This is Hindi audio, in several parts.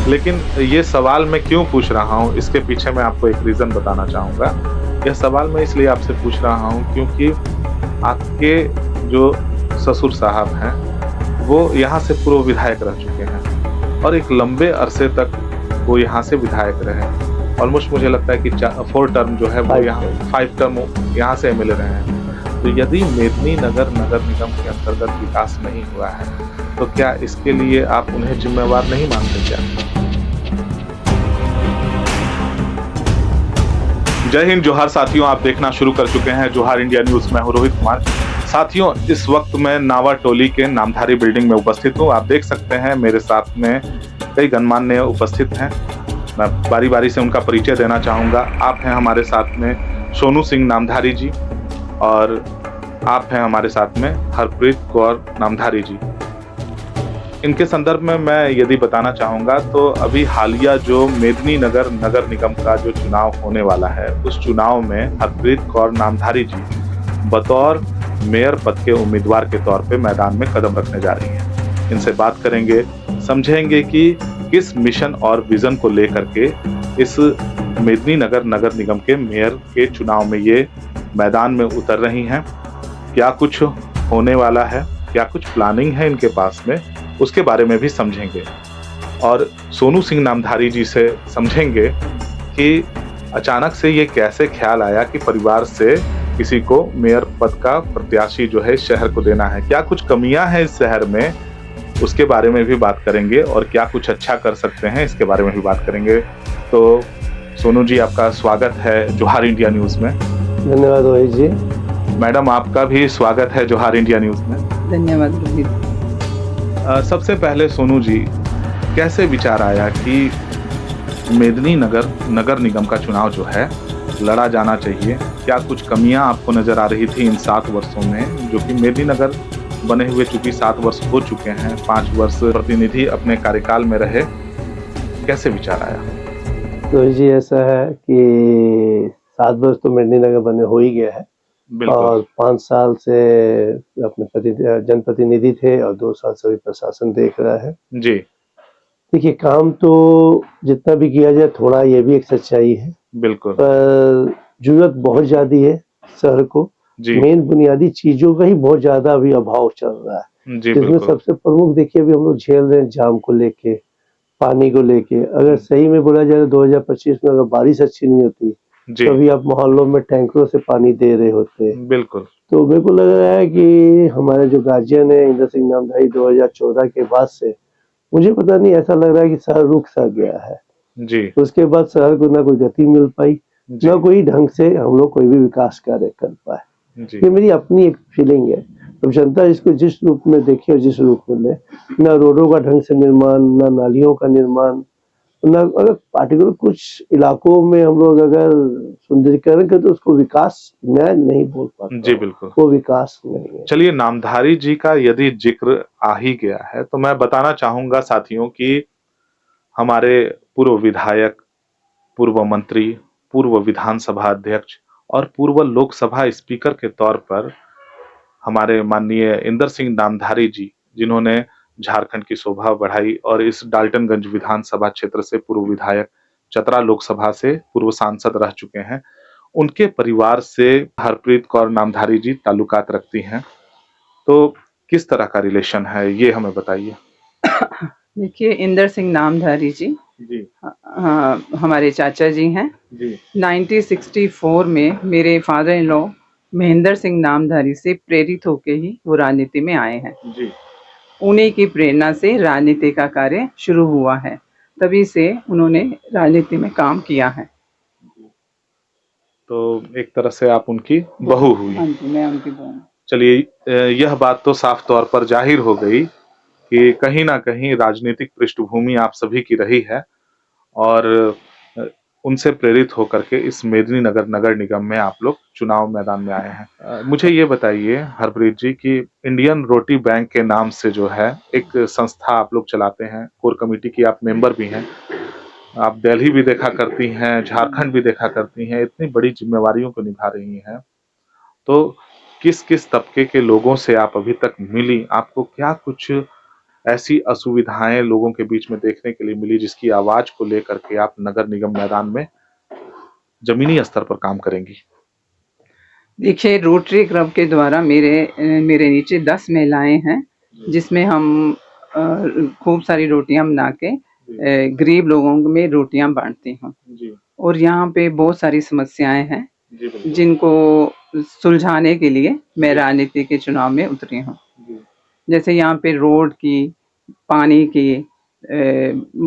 लेकिन ये सवाल मैं क्यों पूछ रहा हूँ, इसके पीछे मैं आपको एक रीज़न बताना चाहूँगा। यह सवाल मैं इसलिए आपसे पूछ रहा हूँ क्योंकि आपके जो ससुर साहब हैं, वो यहाँ से पूर्व विधायक रह चुके हैं और एक लंबे अरसे तक वो यहाँ से विधायक रहे। ऑलमोस्ट मुझे लगता है कि 4 टर्म जो है वो यहाँ 5 टर्म यहाँ से एमएलए रहे हैं। तो यदि मेदिनीनगर नगर निगम के अंतर्गत विकास नहीं हुआ है, तो क्या इसके लिए आप उन्हें जिम्मेवार नहीं मानते क्या? जय हिंद, जोहार साथियों, आप देखना शुरू कर चुके हैं जोहार इंडिया न्यूज। मैं हूं रोहित कुमार। साथियों, इस वक्त मैं नावा टोली के नामधारी बिल्डिंग में उपस्थित हूं। आप देख सकते हैं मेरे साथ में कई गणमान्य उपस्थित हैं। मैं बारी बारी से उनका परिचय देना चाहूँगा। आप हैं हमारे साथ में सोनू सिंह नामधारी जी और आप हैं हमारे साथ में हरप्रीत कौर नामधारी जी। इनके संदर्भ में मैं यदि बताना चाहूँगा तो अभी हालिया जो मेदिनीनगर नगर निगम का जो चुनाव होने वाला है, उस चुनाव में हरप्रीत कौर नामधारी जी बतौर मेयर पद के उम्मीदवार के तौर पे मैदान में कदम रखने जा रही हैं। इनसे बात करेंगे, समझेंगे कि किस मिशन और विजन को लेकर के इस मेदिनीनगर नगर निगम के मेयर के चुनाव में ये मैदान में उतर रही हैं। क्या कुछ होने वाला है, क्या कुछ प्लानिंग है इनके पास में, उसके बारे में भी समझेंगे। और सोनू सिंह नामधारी जी से समझेंगे कि अचानक से ये कैसे ख्याल आया कि परिवार से किसी को मेयर पद का प्रत्याशी जो है शहर को देना है। क्या कुछ कमियां हैं इस शहर में, उसके बारे में भी बात करेंगे और क्या कुछ अच्छा कर सकते हैं इसके बारे में भी बात करेंगे। तो सोनू जी, आपका स्वागत है जोहार इंडिया न्यूज में। धन्यवाद रोहित जी। मैडम, आपका भी स्वागत है जोहार इंडिया न्यूज में। धन्यवाद रोहित। सबसे पहले सोनू जी, कैसे विचार आया कि मेदिनीनगर नगर निगम का चुनाव जो है लड़ा जाना चाहिए? क्या कुछ कमियां आपको नजर आ रही थी इन 7 वर्षों में, जो कि मेदिनीनगर बने हुए चूंकि 7 वर्ष हो चुके हैं, 5 वर्ष प्रतिनिधि अपने कार्यकाल में रहे, कैसे विचार आया? रोहित जी, ऐसा है कि 7 वर्ष तो मेदिनीनगर बने हो ही गया है और 5 साल से अपने जनप्रतिनिधि थे और 2 साल से भी प्रशासन देख रहा है जी। देखिए, काम तो जितना भी किया जाए थोड़ा, ये भी एक सच्चाई है। बिल्कुल। पर जरूरत बहुत ज्यादा है शहर को। मेन बुनियादी चीजों का ही बहुत ज्यादा अभी अभाव चल रहा है, जिसमें सबसे प्रमुख देखिए अभी हम लोग झेल रहे हैं जाम को लेके, पानी को लेके। अगर सही में बोला जाए 2025 में अगर बारिश अच्छी नहीं होती तो अभी आप मोहल्लों में टैंकरों से पानी दे रहे होते। बिल्कुल। तो मेरे को लग रहा है कि हमारे जो गार्जियन है इंदर सिंह नामधारी, 2014 के बाद से मुझे पता नहीं, ऐसा लग रहा है कि शहर रुक सा गया है जी। उसके बाद शहर को ना कोई गति मिल पाई, ना कोई ढंग से हम लोग कोई भी विकास कार्य कर पाए। ये मेरी अपनी एक फीलिंग है। तो जनता इसको जिस रूप में देखे और जिस रूप में ले, ना रोडों का ढंग से निर्माण, ना नालियों का निर्माण, ना अगर पार्टिकुलर कुछ इलाकों में हम लोग अगर सुंदरीकरण करें तो उसको विकास मैं नहीं बोल पाता। जी बिल्कुल, वो विकास नहीं है। चलिए, नामधारी जी का यदि जिक्र आ ही गया है तो मैं बताना चाहूंगा साथियों कि हमारे पूर्व विधायक, पूर्व मंत्री, पूर्व विधानसभा अध्यक्ष और पूर्व लोकसभा स्पीकर के तौर पर हमारे माननीय इंदर सिंह नामधारी जी, जिन्होंने झारखंड की शोभा बढ़ाई और इस डाल्टनगंज विधानसभा क्षेत्र से पूर्व विधायक, चतरा लोकसभा से पूर्व सांसद रह चुके हैं, उनके परिवार से हरप्रीत कौर नामधारी जी ताल्लुकात रखती हैं। तो किस तरह का रिलेशन है, ये हमें बताइए। देखिए, इंदर सिंह नामधारी जी हमारे चाचा जी हैं। 1964 में मेरे father in law Mahendra Singh Namdhari से प्रेरित होकर ही वो राजनीति में आए हैं। उन्हीं की प्रेरणा से राजनीति का कार्य शुरू हुआ है, तभी से उन्होंने राजनीति में काम किया है। तो एक तरह से आप उनकी बहू हुई। हाँ जी, मैं उनकी बहू। चलिए, यह बात तो साफ तौर पर जाहिर हो गई कि कहीं ना कहीं राजनीतिक पृष्ठभूमि आप सभी की रही है और उनसे प्रेरित होकर के इस मेदिनीनगर नगर निगम में आप लोग चुनाव मैदान में आए हैं। मुझे ये बताइए हरप्रीत जी कि इंडियन रोटी बैंक के नाम से जो है एक संस्था आप लोग चलाते हैं, कोर कमेटी की आप मेंबर भी हैं, आप दिल्ली भी देखा करती हैं, झारखंड भी देखा करती हैं, इतनी बड़ी जिम्मेवारियों को निभा रही हैं, तो किस किस तबके के लोगों से आप अभी तक मिली, आपको क्या कुछ ऐसी असुविधाएं लोगों के बीच में देखने के लिए मिली, जिसकी आवाज को लेकर के आप नगर निगम मैदान में जमीनी स्तर पर काम करेंगी? देखिए, रोटरी क्लब के द्वारा मेरे नीचे 10 महिलाएं हैं, जिसमें हम खूब सारी रोटियां बना के गरीब लोगों में रोटियां बांटती हूँ। और यहाँ पे बहुत सारी समस्याएं हैं जिनको सुलझाने के लिए मैं राजनीति के चुनाव में उतरी हूँ। जैसे यहाँ पे रोड की, पानी की,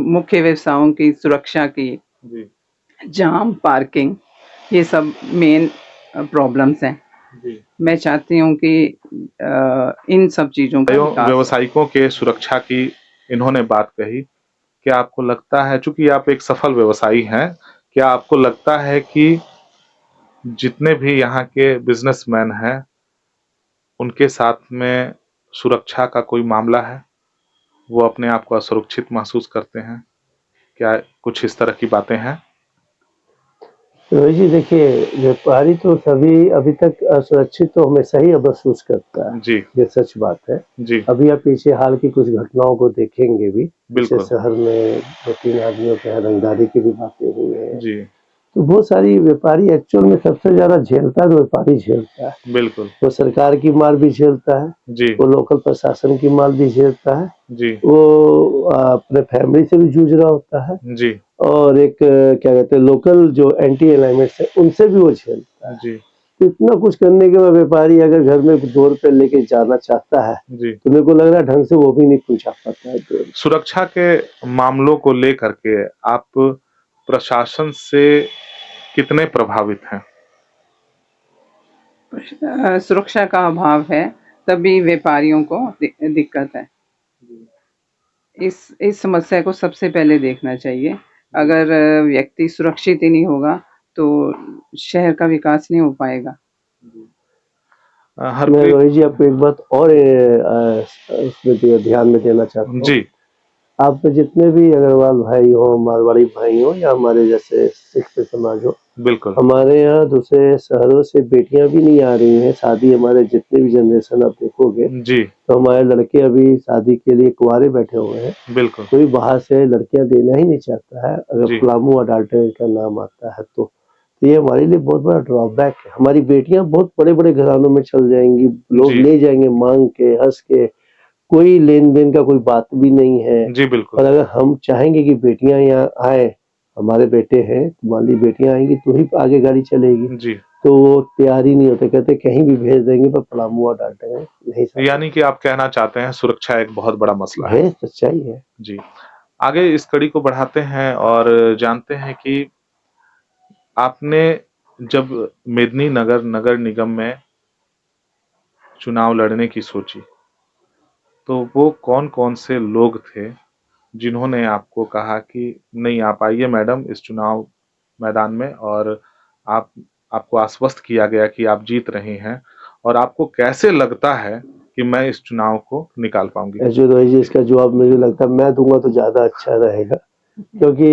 मुख्य व्यवसायों की सुरक्षा की, जाम, पार्किंग, ये सब मेन प्रॉब्लम्स हैं। मैं चाहती हूँ कि इन सब चीजों का विकास। व्यवसायिकों के सुरक्षा की इन्होंने बात कही। क्या आपको लगता है, चूंकि आप एक सफल व्यवसायी हैं, क्या आपको लगता है कि जितने भी यहाँ के बिजनेसमैन हैं उनके साथ में सुरक्षा का कोई मामला है? वो अपने आप को असुरक्षित महसूस करते हैं? क्या कुछ इस तरह की बातें हैं? रोहित जी, देखिए, व्यापारी तो सभी अभी तक असुरक्षित तो हमेशा ही महसूस करता है जी। ये सच बात है जी। अभी आप पीछे हाल की कुछ घटनाओं को देखेंगे भी, बिल्कुल। शहर में 2-3 आदमियों के यहाँ रंगदारी की भी बातें हुई है जी। तो बहुत सारी व्यापारी एक्चुअल में सबसे ज्यादा झेलता है तो व्यापारी झेलता है। बिल्कुल। वो सरकार की मार भी झेलता है जी। वो लोकल प्रशासन की मार भी झेलता है जी। वो अपने फैमिली से भी जूझ रहा होता है जी। और एक क्या कहते हैं लोकल जो एंटी अलाइनमेंट्स है उनसे भी वो झेलता है। जी। तो इतना कुछ करने के बाद व्यापारी अगर घर में 2 रुपए लेके जाना चाहता है जी। तो मेरे को लग रहा है ढंग से वो भी नहीं पहुंचा पाता है। सुरक्षा के मामलों को लेकर के आप प्रशासन से कितने प्रभावित हैं? सुरक्षा का अभाव है तभी व्यापारियों को दिक्कत है। इस समस्या को सबसे पहले देखना चाहिए। अगर व्यक्ति सुरक्षित ही नहीं होगा तो शहर का विकास नहीं हो पाएगा। मैं रोहित जी आपको एक बात और इसमें ध्यान में देना चाहता हूँ जी। आप जितने भी अग्रवाल भाई हो, मारवाड़ी भाई हो या हमारे जैसे सिख समाज हो, बिल्कुल, हमारे यहाँ दूसरे शहरों से बेटियां भी नहीं आ रही हैं शादी। हमारे जितने भी जनरेशन आप देखोगे जी, तो हमारे लड़के अभी शादी के लिए कुंवारे बैठे हुए हैं। बिल्कुल। कोई बाहर से लड़कियां देना ही नहीं चाहता है अगर पलामू अडाल्टरी का नाम आता है तो ये हमारे लिए बहुत बड़ा ड्रॉबैक है। हमारी बेटियां बहुत बड़े बड़े घरानों में चल जाएंगी, लोग ले जाएंगे मांग के, हंस के, कोई लेन देन का कोई बात भी नहीं है। जी, बिल्कुल। और अगर हम चाहेंगे कि बेटियां यहाँ आए, हमारे बेटे हैं, तुम्हारी बेटियां आएंगी तो ही आगे गाड़ी चलेगी जी। तो वो तैयार ही नहीं होते, कहते कहीं भी भेज देंगे पर पलामुआ डांटेंगे नहीं। यानी कि आप कहना चाहते हैं सुरक्षा एक बहुत बड़ा मसला है। सच्चाई है जी। आगे इस कड़ी को बढ़ाते हैं और जानते हैं कि आपने जब मेदिनीनगर नगर निगम में चुनाव लड़ने की सोची तो वो कौन-कौन से लोग थे जिन्होंने आपको कहा कि नहीं आप आइए मैडम इस चुनाव मैदान में, और आपको आश्वस्त किया गया कि आप जीत रहे हैं, और आपको कैसे लगता है कि मैं इस चुनाव को निकाल पाऊंगी? इसका जवाब मुझे लगता है मैं दूंगा तो ज्यादा अच्छा रहेगा क्योंकि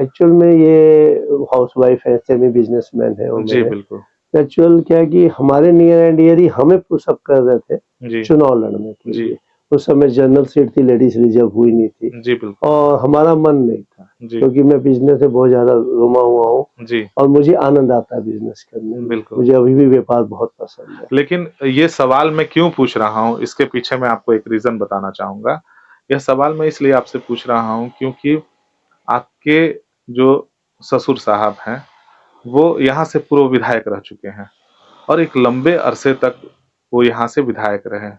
एक्चुअल में ये हाउसवाइफ है, सेमी बिजनेसमैन है। जी बिल्कुल। एक्चुअल क्या है कि हमारे नियर एंड डियर ही हमें पुशअप कर रहे थे चुनाव लड़ने के लिए। उस समय जनरल सीट थी, लेडीज रिजर्व हुई नहीं थी। जी बिल्कुल। और हमारा मन नहीं था क्योंकि मैं बिजनेस से बहुत ज्यादा रुमा हुआ हूँ जी, और मुझे आनंद आता है बिजनेस करने में। बिल्कुल। मुझे अभी भी व्यापार बहुत पसंद है। लेकिन ये सवाल मैं क्यों पूछ रहा हूँ, इसके पीछे मैं आपको एक रीजन बताना चाहूंगा। यह सवाल मैं इसलिए आपसे पूछ रहा हूँ क्योंकि आपके जो ससुर साहब हैं वो यहाँ से पूर्व विधायक रह चुके हैं और एक लंबे अरसे तक वो यहाँ से विधायक रहे।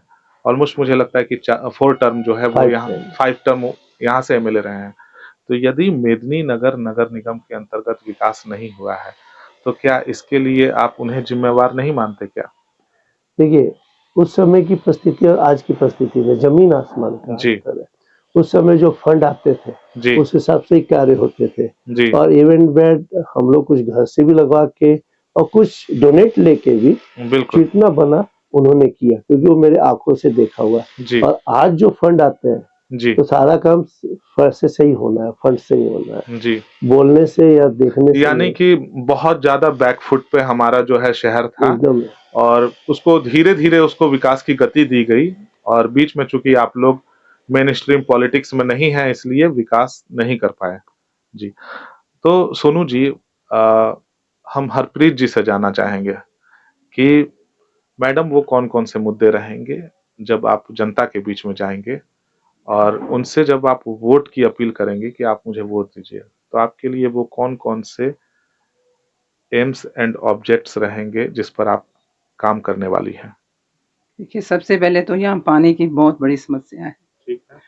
ऑलमोस्ट मुझे लगता है कि 4 टर्म जो है वो यहाँ 5 टर्म यहाँ से एमएलए रहे हैं। तो यदि मेदिनीनगर नगर निगम के अंतर्गत विकास नहीं हुआ है तो क्या इसके लिए आप उन्हें जिम्मेवार नहीं मानते क्या? देखिए, उस समय की परिस्थिति और आज की परिस्थिति में जमीन आसमान का अंतर है। उस समय जो फंड आते थे उस हिसाब से ही कार्य होते थे और इवेंट बेड हम लोग कुछ घर से भी लगवा के और कुछ डोनेट लेके भी जितना बना उन्होंने किया क्योंकि वो मेरे आंखों से देखा हुआ। और आज जो फंड आते हैं तो सारा काम फंड से सही होना है, फंड से ही होना है जी, बोलने से या देखने से। यानी कि बहुत ज्यादा बैकफुट पे हमारा जो है शहर था और उसको धीरे धीरे उसको विकास की गति दी गई और बीच में चूंकि आप लोग मेन स्ट्रीम पॉलिटिक्स में नहीं है, इसलिए विकास नहीं कर पाए। जी, तो सोनू जी, हम हरप्रीत जी से जानना चाहेंगे कि मैडम वो कौन-कौन से मुद्दे रहेंगे जब आप जनता के बीच में जाएँगे और उनसे जब आप वोट की अपील करेंगे कि आप मुझे वोट दीजिए, तो आपके लिए वो कौन-कौन से एम्स एंड ऑब्जेक्ट्स रहेंगे जिस पर आप काम करने वाली हैं? देखिए, सबसे पहले तो यहाँ पानी की बहुत बड़ी समस्या है। ठीक है।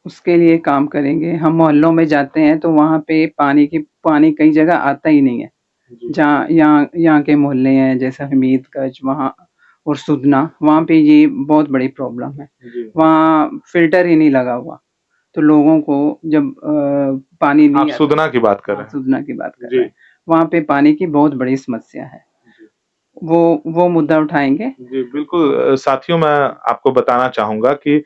उसके लिए काम करेंगे। हम मोहल्लों में जाते हैं तो वहाँ पे पानी कई जगह आता ही नहीं है। जी, जहाँ यहाँ के मोहल्ले हैं जैसे हमीदगंज वहाँ और सुदना, वहाँ पे ये बहुत बड़ी प्रॉब्लम है। जी। वहाँ फ़िल्टर ही नहीं लगा हुआ। तो लोगों को जब पानी आप नहीं आता, सुदना की बात कर रहे हाँ, हैं। सुदना की बात कर जी। रहे हैं। वहाँ पे पानी की बहुत बड़ी समस्या है। जी। वो मुद्दा उठाएँगे। जी, बिल्कुल। साथियों, मैं आपको बताना चाहूँगा कि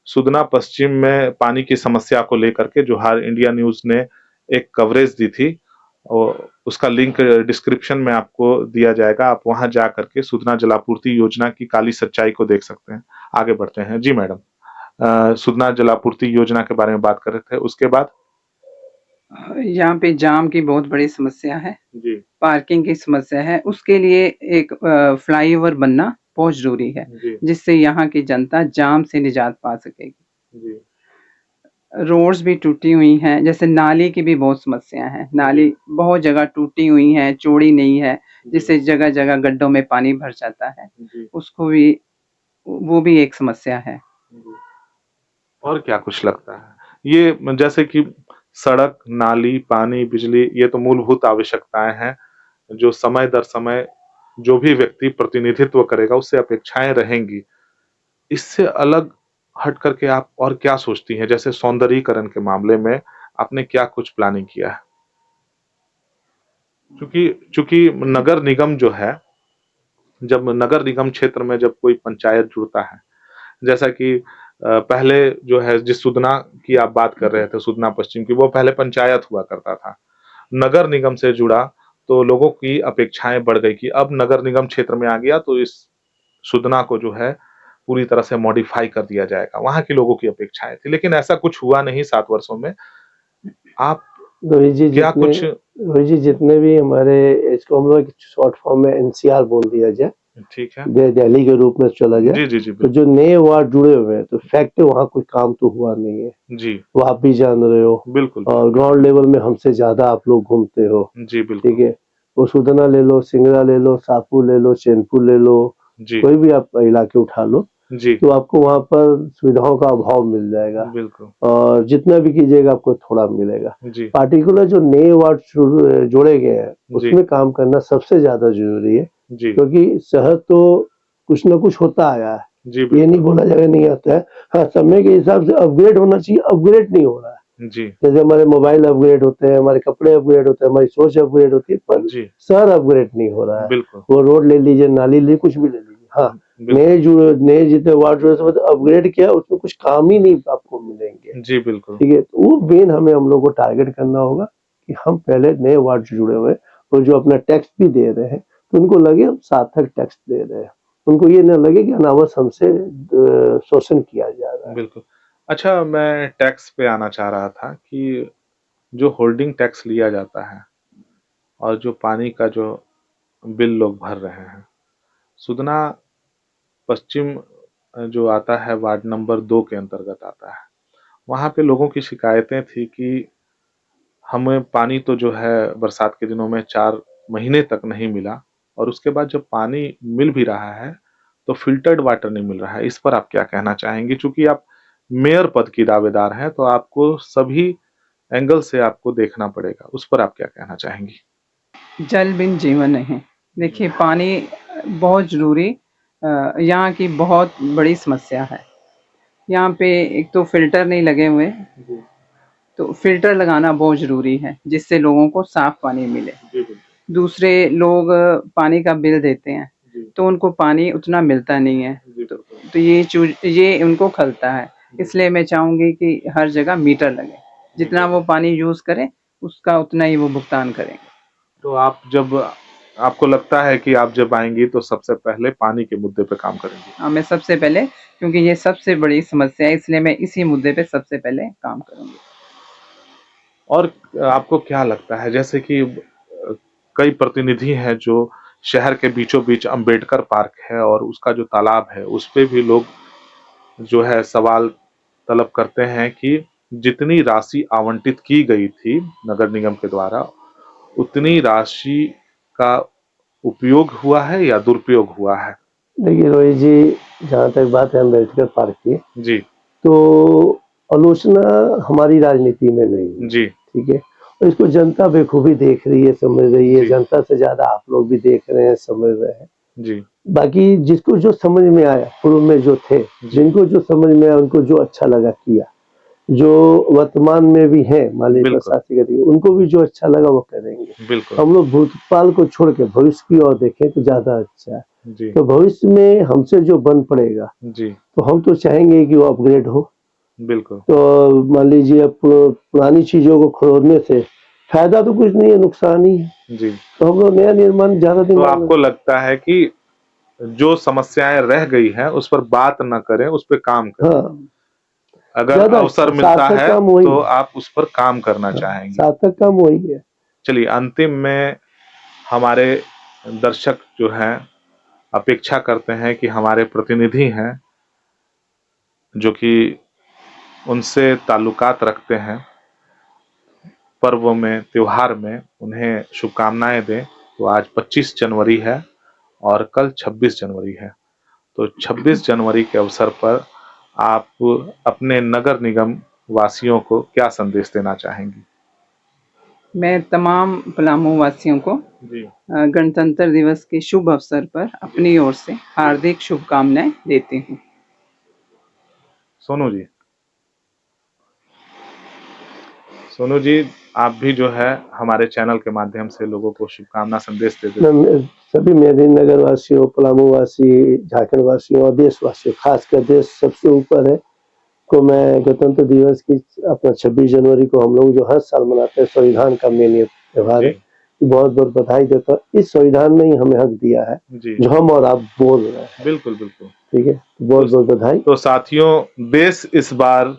सुदना पश्चिम में पानी की समस्या को लेकर के जोहार इंडिया न्यूज़ ने एक कवरेज दी थी और उसका लिंक डिस्क्रिप्शन में आपको दिया जाएगा। आप वहाँ जा करके सुदना जलापूर्ति योजना की काली सच्चाई को देख सकते हैं। आगे बढ़ते हैं। जी मैडम, सुदना जलापूर्ति योजना के बारे में बात कर रहे थे, उसके बाद? यहाँ पे जाम की बहुत बड़ी समस्या है। जी, पार्किंग की समस्या है। उसके लिए एक फ्लाईओवर बनना बहुत ज़रूरी है, जी, जिससे यहाँ की जनता जाम से निजात पा सकेगी। जी, रोड्स भी टूटी हुई हैं, जैसे नाली की भी बहुत समस्या है। नाली बहुत जगह टूटी हुई हैं, चौड़ी नहीं है, जिससे जगह-जगह गड्ढों में पानी भर जाता है। जी, उसको भी वो भी एक समस्या है। जी। और क्या कुछ लगता है? ये जैसे कि सड़क, नाली, पानी, बिजली, ये तो मूलभूत आवश्यकताएँ हैं, जो समय दर समय जो भी व्यक्ति प्रतिनिधित्व करेगा उससे अपेक्षाएँ रहेंगी। इससे अलग हट करके आप और क्या सोचती हैं? जैसे सौंदर्यीकरण के मामले में आपने क्या कुछ प्लानिंग किया है? चूँकि चूँकि नगर निगम जो है, जब नगर निगम क्षेत्र में जब कोई पंचायत जुड़ता है, जैसा कि पहले जो है जिस सुदना की आप बात कर रहे थे, सुदना पश्चिम की, वो पहले पंचायत हुआ करता था। नगर निगम से जुड़ा तो लोगों की अपेक्षाएँ बढ़ गई कि अब नगर निगम क्षेत्र में आ गया तो इस सुदना को जो है पूरी तरह से मॉडिफाई कर दिया जाएगा। वहाँ के लोगों की अपेक्षाएँ थी, लेकिन ऐसा कुछ हुआ नहीं 7 वर्षों में। आप क्या कुछ रोहित जी जितने भी हमारे, इसको हम लोग शॉर्ट फॉर्म में एनसीआर बोल दिया जाए, ठीक है। दिल्ली के रूप में चला जाए। जी, जी, जी, तो जो नए वार्ड जुड़े हुए हैं, तो फैक्ट है वहाँ कोई काम तो हुआ नहीं है। जी, वो आप भी जान रहे हो। बिल्कुल, और ग्राउंड लेवल में हमसे ज्यादा आप लोग घूमते हो। जी, बिल्कुल। ठीक है, वो सुदना ले लो, सिंगरा ले लो, सापुर ले लो, चैनपुर ले लो, जी, कोई भी आप इलाके उठा लो, जी, तो आपको वहाँ पर सुविधाओं का अभाव मिल जाएगा। बिल्कुल। और जितना भी कीजिएगा आपको थोड़ा मिलेगा। जी, पार्टिकुलर जो नए वार्ड जोड़े गए हैं, जी, उसमें काम करना सबसे ज्यादा जरूरी है, जी, क्योंकि शहर तो कुछ ना कुछ होता आया है। जी, ये बिल्कुल। नहीं बोला जाएगा नहीं आता है। हाँ, समय के हिसाब से अपग्रेड होना चाहिए, अपग्रेड नहीं हो रहा है। जी, जैसे हमारे मोबाइल अपग्रेड होते हैं, हमारे कपड़े अपग्रेड होते हैं, हमारी सोच अपग्रेड होती है, पर जी, शहर अपग्रेड नहीं हो रहा है। बिल्कुल। वो रोड ले लीजिए, नाली ले, कुछ भी ले लीजिए। हाँ, बिल्कुल। नए जितने वार्ड जुड़े से अपग्रेड किया, उसमें कुछ काम ही नहीं आपको मिलेंगे। जी, बिल्कुल। ठीक है, तो वो मेन हम लोग को टारगेट करना होगा कि हम पहले नए वार्ड से जुड़े हुए हैं और जो अपना टैक्स भी दे रहे हैं, तो उनको लगे हम सार्थक टैक्स दे रहे हैं। उनको ये न लगे कि अनावश्यक हमसे शोषण किया जा रहा है। बिल्कुल। अच्छा, मैं टैक्स पे आना चाह रहा था कि जो होल्डिंग टैक्स लिया जाता है और जो पानी का जो बिल लोग भर रहे हैं, सुदना पश्चिम जो आता है वार्ड नंबर 2 के अंतर्गत आता है। वहाँ पे लोगों की शिकायतें थी कि हमें पानी तो जो है बरसात के दिनों में 4 महीने तक नहीं मिला और उसके बाद जब पानी मिल भी रहा है, तो फ़िल्टर्ड वाटर नहीं मिल रहा है। इस पर आप क्या कहना चाहेंगी? चूँकि आप मेयर पद की दावेदार हैं, तो आपको सभी एंगल से आपको देखना पड़ेगा। उस पर आप क्या कहना चाहेंगी? जल बिन जीवन नहीं। देखिए, पानी बहुत ज़रूरी यहाँ की बहुत बड़ी समस्या है। यहाँ पे एक तो फ़िल्टर नहीं लगे हुए, तो फ़िल्टर लगाना बहुत ज़रूरी है, जिससे लोगों को साफ़ पानी मिले। दूसरे लोग पानी का बिल देते हैं, तो उनको पानी उतना मिलता नहीं है, तो ये उनको खलता है। इसलिए मैं चाहूँगी कि हर जगह मीटर लगे, जितना वो पानी यूज़ करें, उसका उतना ही वो भुगतान करेंगे। तो आप जब आपको लगता है कि आप जब आएंगी तो सबसे पहले पानी के मुद्दे पे काम करेंगी? हाँ, मैं सबसे पहले, क्योंकि ये सबसे बड़ी समस्या है, इसलिए मैं इसी मुद्दे पे सबसे पहले काम करूंगी। और आपको क्या लगता है, जैसे कि कई प्रतिनिधि हैं जो शहर के बीचों बीच अंबेडकर पार्क है और उसका जो तालाब है उस पे भी लोग जो है सवाल तलब करते हैं कि जितनी राशि आवंटित की गई थी नगर निगम के द्वारा उतनी राशि का उपयोग हुआ है या दुरुपयोग हुआ है? देखिए रोहित जी, जहाँ तक बात है अम्बेडकर पार्क की, जी तो आलोचना हमारी राजनीति में नहीं है, जी ठीक है। और इसको जनता बेखूबी देख रही है, समझ रही है, जी। जनता से ज्यादा आप लोग भी देख रहे हैं, समझ रहे हैं। जी बाकी जिसको जो समझ में आया, पूर्व में जो थे, जिनको जो समझ में आया, उनको जो अच्छा लगा किया, जो वर्तमान में भी है मान लीजिए बिल्कुल प्रशासनिक अधिकारी, उनको भी जो अच्छा लगा वो करेंगे। बिल्कुल। हम लोग भूतकाल को छोड़ के भविष्य की ओर देखें तो ज्यादा अच्छा है। जी तो भविष्य में हमसे जो बन पड़ेगा जी तो हम तो चाहेंगे कि वो अपग्रेड हो। बिल्कुल। तो मान लीजिए अब पुरानी चीजों को खोदने से फायदा तो कुछ नहीं है, नुकसान ही है। जी तो हम लोग नया निर्माण ज्यादा दिन तो आपको लगता है कि जो समस्याएं रह गई हैं उस पर बात न करें, उस पर काम करें। हाँ अगर ज्यादा अवसर अच्छा, मिलता सार्थक है काम वही तो है। आप उस पर काम करना हाँ, चाहेंगे। सार्थक काम वही है। चलिए अंतिम में हमारे दर्शक जो हैं अपेक्षा करते हैं कि हमारे प्रतिनिधि हैं जो कि उनसे ताल्लुकात रखते हैं, पर्व में त्योहार में उन्हें शुभकामनाएं दें। तो आज 25 जनवरी है और कल 26 जनवरी है। तो 26 जनवरी के अवसर पर आप अपने नगर निगम वासियों को क्या संदेश देना चाहेंगी? मैं तमाम पलामू वासियों को जी गणतंत्र दिवस के शुभ अवसर पर अपनी ओर से हार्दिक शुभकामनाएं देती हूँ। सोनू जी, सोनू जी आप भी जो है हमारे चैनल के माध्यम से लोगों को शुभकामना संदेश दे दें। मैं सभी मेदिनीनगर वासियों, पलामू वासी, झारखंड वासियों और देशवासियों, खासकर देश सबसे ऊपर है, को मैं गणतंत्र दिवस की अपना 26 जनवरी को हम लोग जो हर साल मनाते हैं, संविधान का मेन त्योहार है, बहुत बहुत बधाई देता हूँ। इस संविधान ने ही हमें हक दिया है जो हम और आप बोल रहे हैं। बिल्कुल बिल्कुल। ठीक है, बहुत बहुत बधाई। तो साथियों, देश इस बार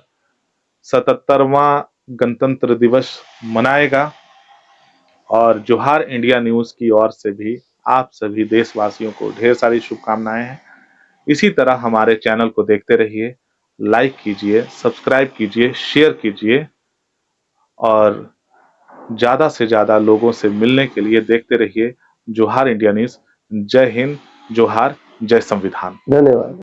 77वां गणतंत्र दिवस मनाएगा और जोहार इंडिया न्यूज की ओर से भी आप सभी देशवासियों को ढेर सारी शुभकामनाएं हैं। इसी तरह हमारे चैनल को देखते रहिए, लाइक कीजिए, सब्सक्राइब कीजिए, शेयर कीजिए और ज्यादा से ज्यादा लोगों से मिलने के लिए देखते रहिए जोहार इंडिया न्यूज। जय हिंद, जोहार, जय संविधान। धन्यवाद।